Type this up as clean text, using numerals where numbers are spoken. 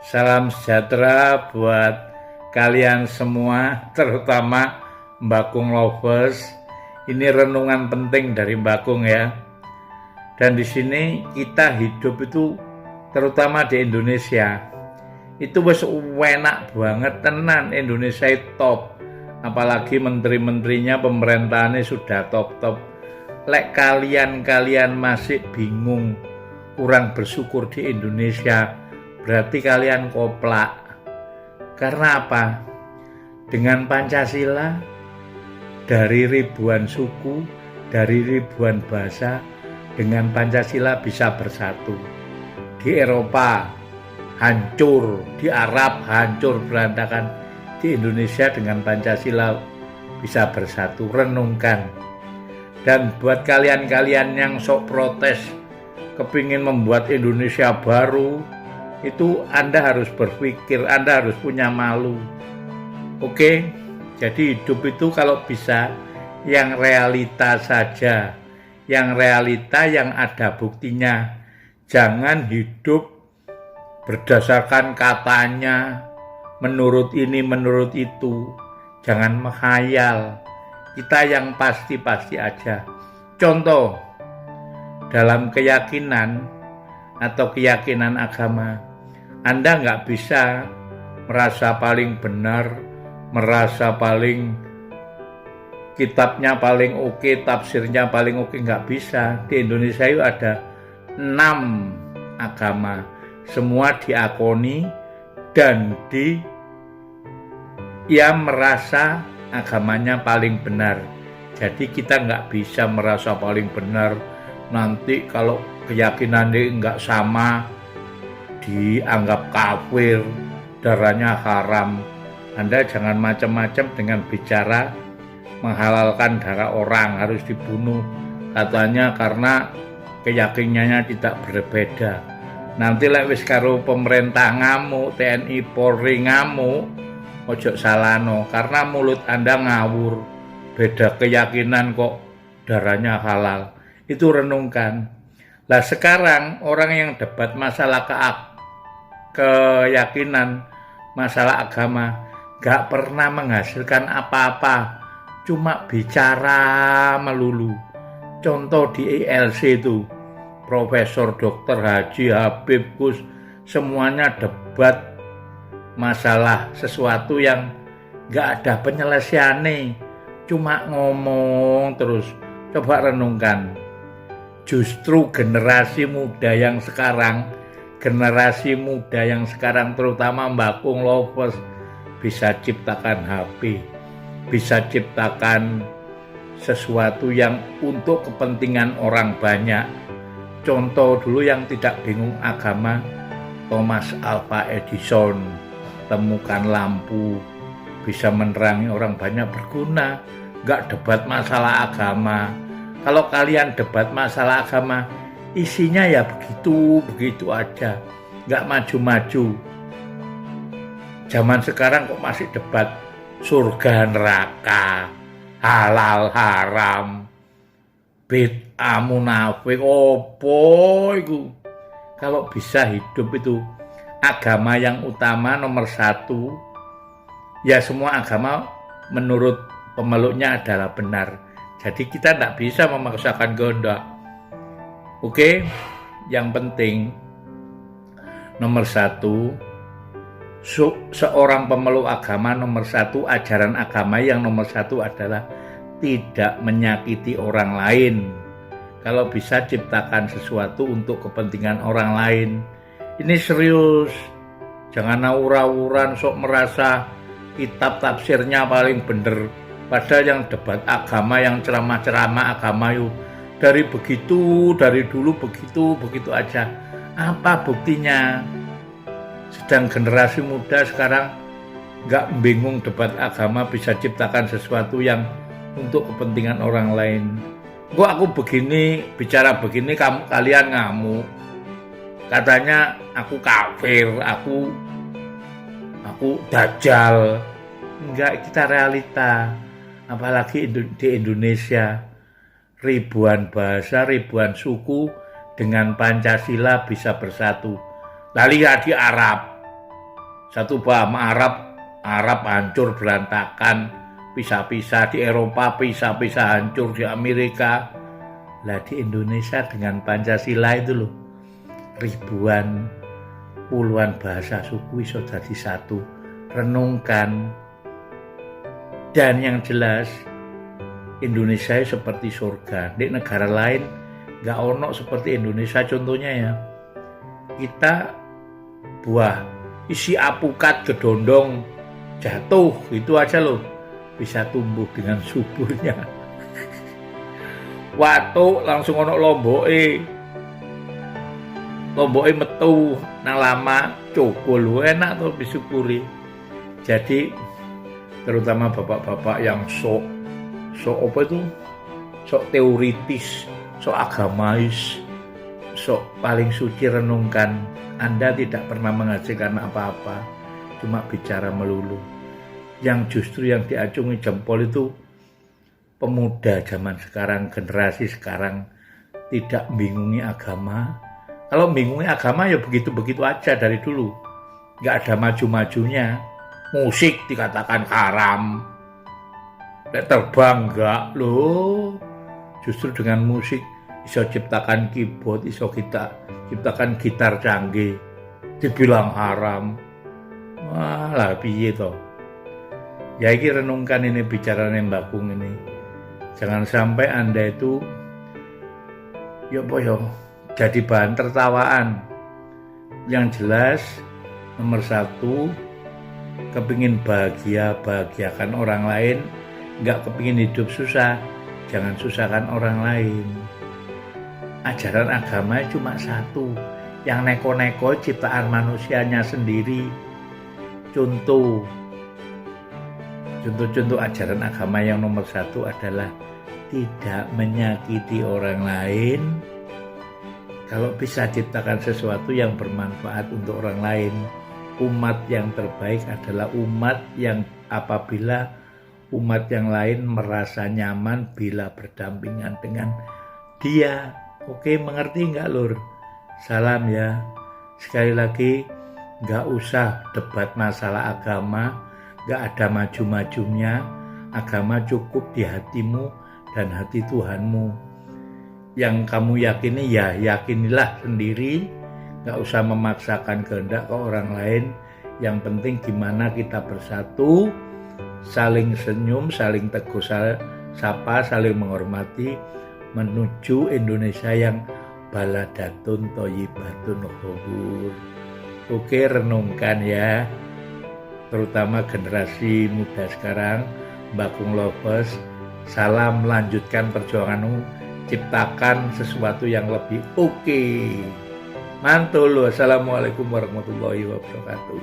Salam sejahtera buat kalian semua, terutama Mbakung lovers. Ini renungan penting dari Mbakung ya. Dan di sini kita hidup itu, terutama di Indonesia, itu wis enak banget tenan. Indonesia itu top. Apalagi menteri-menterinya, pemerintahannya sudah top-top. Lek kalian masih bingung, kurang bersyukur di Indonesia, berarti kalian koplak. Karena apa? Dengan Pancasila, dari ribuan suku, dari ribuan bahasa, dengan Pancasila bisa bersatu. Di Eropa hancur, di Arab hancur berantakan, di Indonesia dengan Pancasila bisa bersatu. Renungkan. Dan buat kalian-kalian yang sok protes, kepingin membuat Indonesia baru, itu Anda harus berpikir, Anda harus punya malu. Oke? Jadi hidup itu kalau bisa yang realita saja, yang realita yang ada buktinya. Jangan hidup berdasarkan katanya, menurut ini, menurut itu. Jangan menghayal. Kita yang pasti-pasti aja. Contoh, dalam keyakinan atau keyakinan agama, Anda nggak bisa merasa paling benar, merasa paling kitabnya paling oke, tafsirnya paling oke, nggak bisa. Di Indonesia itu ada 6 agama, semua diakoni dan ia merasa agamanya paling benar. Jadi kita nggak bisa merasa paling benar. Nanti kalau keyakinannya nggak sama, dianggap kafir, darahnya haram. Anda jangan macam-macam dengan bicara menghalalkan darah orang, harus dibunuh. Katanya karena keyakinannya tidak berbeda. Nanti lek wis karo pemerintah ngamuk, TNI Polri ngamuk, ojo salano, karena mulut Anda ngawur. Beda keyakinan kok darahnya halal. Itu renungkan. Lah sekarang orang yang debat masalah keyakinan, masalah agama, gak pernah menghasilkan apa-apa, cuma bicara melulu. Contoh di ILC itu, Profesor Dr. Haji Habib Gus, semuanya debat masalah sesuatu yang gak ada penyelesaiannya, cuma ngomong terus. Coba renungkan. Justru generasi muda yang sekarang terutama Mbakung lovers, bisa ciptakan HP, bisa ciptakan sesuatu yang untuk kepentingan orang banyak. Contoh dulu yang tidak bingung agama, Thomas Alva Edison temukan lampu, bisa menerangi orang banyak, berguna. Gak debat masalah agama. Kalau kalian debat masalah agama, isinya ya begitu aja, gak maju-maju. Zaman sekarang kok masih debat surga neraka, halal haram, bid'ah munafik, opo itu. Kalau bisa hidup itu agama yang utama nomor 1, ya semua agama menurut pemeluknya adalah benar. Jadi kita tidak bisa memaksakan kehendak. Oke, yang penting nomor 1, seorang pemeluk agama nomor 1, ajaran agama yang nomor 1 adalah tidak menyakiti orang lain. Kalau bisa ciptakan sesuatu untuk kepentingan orang lain. Ini serius. Jangan awur-awuran sok merasa kitab tafsirnya paling bener. Padahal yang debat agama, yang ceramah-ceramah agama itu dari dulu begitu aja. Apa buktinya? Sedang generasi muda sekarang nggak bingung debat agama, bisa ciptakan sesuatu yang untuk kepentingan orang lain. Kok aku begini, bicara begini, kalian ngamuk. Katanya aku kafir, aku dajjal. Enggak, kita realita. Apalagi di Indonesia, ribuan bahasa, ribuan suku dengan Pancasila bisa bersatu. Lalu ya di Arab, Satu paham Arab hancur berantakan, pisah-pisah di Eropa, pisah-pisah hancur di Amerika. Lah di Indonesia dengan Pancasila itu loh, ribuan, puluhan bahasa suku iso jadi satu. Renungkan. Dan yang jelas Indonesia seperti surga. Di negara lain gak ono seperti Indonesia. Contohnya ya, kita buah isi apukat gedondong jatuh itu aja loh bisa tumbuh dengan suburnya. Watuk langsung ono lomboke metu nang lama cokol enak tuh disyukuri. Jadi terutama bapak-bapak yang sok apa itu, sok teoritis, sok agamais, sok paling suci, renungkan. Anda tidak pernah menghasilkan apa-apa, cuma bicara melulu. Yang justru yang diacungi jempol itu pemuda zaman sekarang, generasi sekarang tidak bingungi agama. Kalau bingungi agama ya begitu-begitu aja dari dulu. Nggak ada maju-majunya. Musik dikatakan haram. Terbang enggak loh. Justru dengan musik bisa ciptakan keyboard, bisa kita ciptakan gitar canggih, dibilang haram. Wah lah piye toh. Ya ini renungkan ini bicaranya Mbak Kung ini. Jangan sampai Anda itu jadi bahan tertawaan. Yang jelas nomor satu, kepingin bahagiakan orang lain, nggak kepingin hidup susah, jangan susahkan orang lain. Ajaran agama cuma satu, yang neko-neko ciptaan manusianya sendiri. Contoh ajaran agama yang nomor satu adalah tidak menyakiti orang lain. Kalau bisa ciptakan sesuatu yang bermanfaat untuk orang lain. Umat yang terbaik adalah umat yang apabila umat yang lain merasa nyaman bila berdampingan dengan dia. Oke, mengerti nggak Lur? Salam ya. Sekali lagi, nggak usah debat masalah agama, nggak ada maju-majunya. Agama cukup di hatimu dan hati Tuhanmu. Yang kamu yakini ya yakinilah sendiri, nggak usah memaksakan kehendak ke orang lain. Yang penting gimana kita bersatu, saling senyum, saling tegur sapa, saling menghormati, menuju Indonesia yang baladatun thayyibatun khobur. Oke, renungkan ya, terutama generasi muda sekarang. Mbak Kung Lovers, salam, lanjutkan perjuanganmu, ciptakan sesuatu yang lebih oke. Mantul. Assalamualaikum warahmatullahi wabarakatuh.